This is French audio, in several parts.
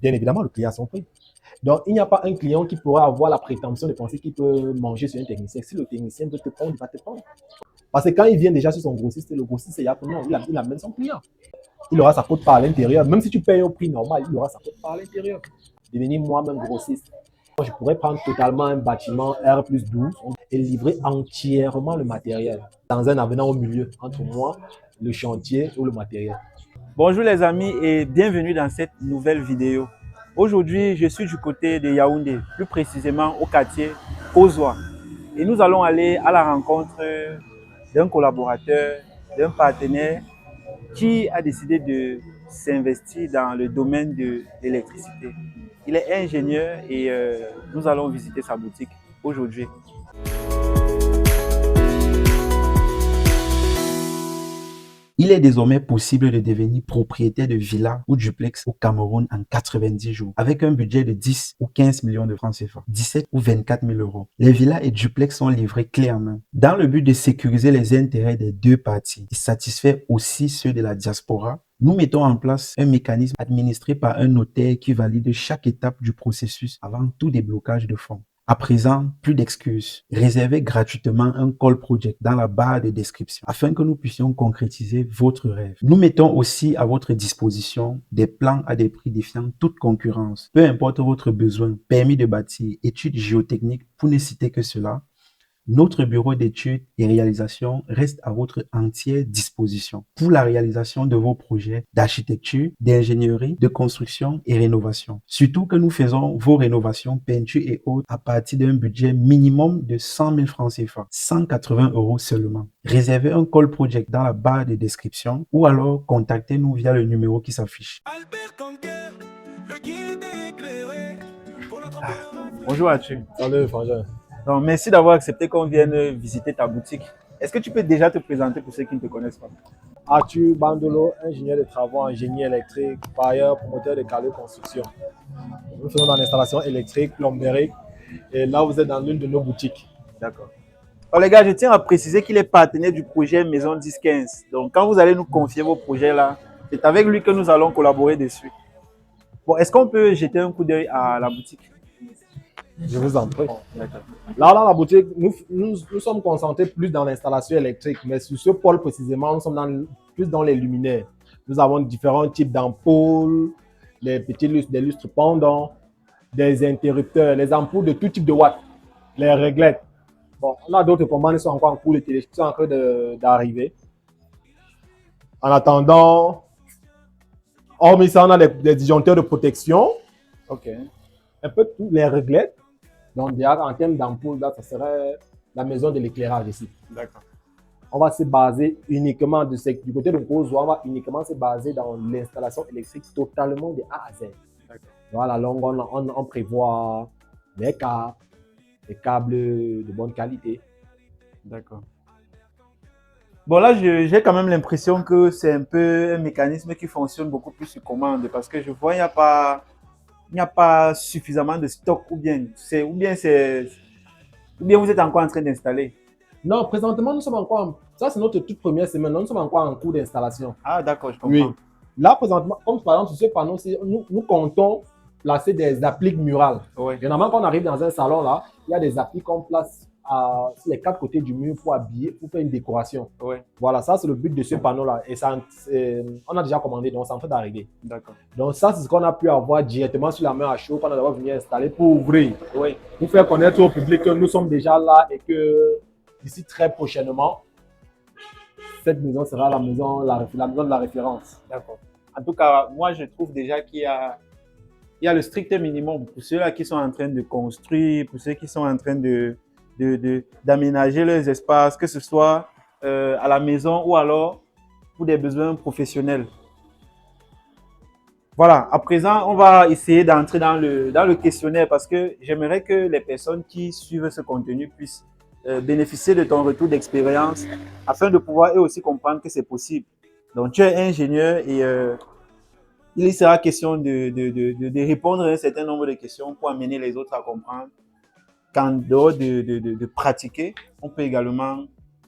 bien évidemment, le client a son prix. Donc, il n'y a pas un client qui pourra avoir la prétention de penser qu'il peut manger sur un technicien. Si le technicien veut te prendre, il va te prendre. Parce que quand il vient déjà sur son grossiste, le grossiste, il amène son client. Il aura sa cote part à l'intérieur. Même si tu payes au prix normal, il aura sa cote part à l'intérieur. Devenir moi-même grossiste. Je pourrais prendre totalement un bâtiment R+12 et livrer entièrement le matériel dans un avenant au milieu entre moi, le chantier ou le matériel. Bonjour les amis et bienvenue dans cette nouvelle vidéo. Aujourd'hui, je suis du côté de Yaoundé, plus précisément au quartier Ozwa. Et nous allons aller à la rencontre d'un collaborateur, d'un partenaire qui a décidé de s'investir dans le domaine de l'électricité. Il est ingénieur et nous allons visiter sa boutique aujourd'hui. Il est désormais possible de devenir propriétaire de villas ou duplex au Cameroun en 90 jours avec un budget de 10 ou 15 millions de francs CFA, 17 ou 24 000 euros. Les villas et duplex sont livrés clé en main dans le but de sécuriser les intérêts des deux parties et satisfaire aussi ceux de la diaspora. Nous mettons en place un mécanisme administré par un notaire qui valide chaque étape du processus avant tout déblocage de fonds. À présent, plus d'excuses. Réservez gratuitement un call project dans la barre de description afin que nous puissions concrétiser votre rêve. Nous mettons aussi à votre disposition des plans à des prix défiant toute concurrence. Peu importe votre besoin, permis de bâtir, études géotechniques, pour ne citer que cela, notre bureau d'études et réalisation reste à votre entière disposition pour la réalisation de vos projets d'architecture, d'ingénierie, de construction et rénovation. Surtout que nous faisons vos rénovations, peintures et autres à partir d'un budget minimum de 100 000 francs CFA, 180 € seulement. Réservez un call project dans la barre de description ou alors contactez-nous via le numéro qui s'affiche. Bonjour Arthur. Salut, Frangin. Donc, merci d'avoir accepté qu'on vienne visiter ta boutique. Est-ce que tu peux déjà te présenter pour ceux qui ne te connaissent pas? Arthur Bandolo, ingénieur de travaux en génie électrique, par ailleurs promoteur de Calais Construction. Nous faisons dans l'installation électrique, plomberie, et là vous êtes dans l'une de nos boutiques. D'accord. Alors les gars, je tiens à préciser qu'il est partenaire du projet Maison 1015. Donc quand vous allez nous confier vos projets là, c'est avec lui que nous allons collaborer dessus. Bon, est-ce qu'on peut jeter un coup d'œil à la boutique? Je vous en prie. D'accord. Là, dans la boutique, nous sommes concentrés plus dans l'installation électrique, mais sur ce pôle précisément, nous sommes plus dans les luminaires. Nous avons différents types d'ampoules, des lustres pendants, des interrupteurs, les ampoules de tout type de watts, les réglettes. Bon, on a d'autres commandes qui sont encore en cours de téléchargement, qui sont en train d'arriver. En attendant, hormis ça, on a des disjoncteurs de protection. Ok. Un peu tous les réglettes. Donc, déjà, en termes d'ampoule, là, ça serait la maison de l'éclairage ici. D'accord. On va se baser uniquement du côté de Kozwa, on va uniquement se baser dans l'installation électrique totalement de A à Z. Voilà, donc on prévoit des câbles de bonne qualité. D'accord. Bon, là, j'ai quand même l'impression que c'est un peu un mécanisme qui fonctionne beaucoup plus sur commande parce que je vois, il n'y a pas suffisamment de stock ou bien vous êtes encore en train d'installer? Non, présentement, nous sommes encore, ça c'est notre toute première semaine, nous sommes encore en cours d'installation. Ah, d'accord, je comprends. Oui. Là, présentement, comme par exemple sur ce panneau, nous comptons placer des appliques murales. Oui. Généralement, quand on arrive dans un salon, là, il y a des appliques qu'on place sur les 4 côtés du mur pour habiller, pour faire une décoration. Oui. Voilà, ça c'est le but de ce panneau-là. Et ça, on a déjà commandé, donc c'est en train d'arriver. D'accord. Donc ça, c'est ce qu'on a pu avoir directement sur la main à chaud, qu'on a d'abord venu installer pour ouvrir. Oui. Pour faire connaître au public que nous sommes déjà là et que d'ici très prochainement, cette maison sera la maison de la référence. D'accord. En tout cas, moi, je trouve déjà qu'il y a le strict minimum pour ceux-là qui sont en train de construire, pour ceux qui sont en train d'aménager leurs espaces, que ce soit à la maison ou alors pour des besoins professionnels. Voilà, à présent, on va essayer d'entrer dans le questionnaire parce que j'aimerais que les personnes qui suivent ce contenu puissent bénéficier de ton retour d'expérience afin de pouvoir eux aussi comprendre que c'est possible. Donc, tu es ingénieur et il sera question de répondre à un certain nombre de questions pour amener les autres à comprendre qu'en dehors de pratiquer, on peut également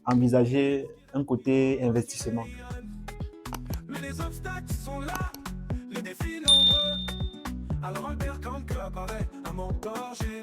envisager un côté investissement. Les obstacles sont là, les défis nombreux. Alors Albert, quand le cœur apparaît, à mon corps, j'ai